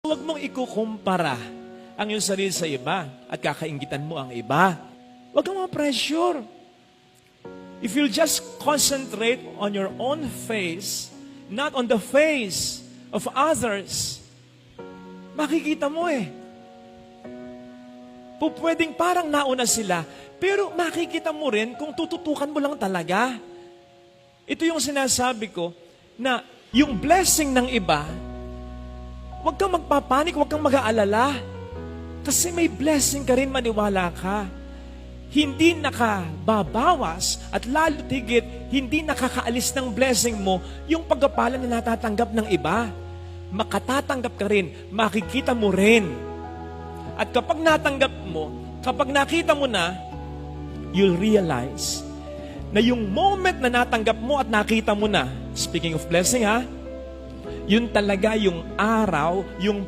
Huwag mong ikukumpara ang iyong sarili sa iba at kakainggitan mo ang iba. Huwag kang ma-pressure. If you'll just concentrate on your own face, not on the face of others, makikita mo Pwedeng parang nauna sila, pero makikita mo rin kung tututukan mo lang talaga. Ito yung sinasabi ko, na yung blessing ng iba, huwag kang magpapanik, huwag kang mag-aalala. Kasi may blessing ka rin, maniwala ka. Hindi nakababawas at lalo tigit, hindi nakakaalis ng blessing mo yung pagkapala na natatanggap ng iba. Makatatanggap ka rin, makikita mo rin. At kapag natanggap mo, kapag nakita mo na, you'll realize na yung moment na natanggap mo at nakita mo na, speaking of blessing yun talaga yung araw, yung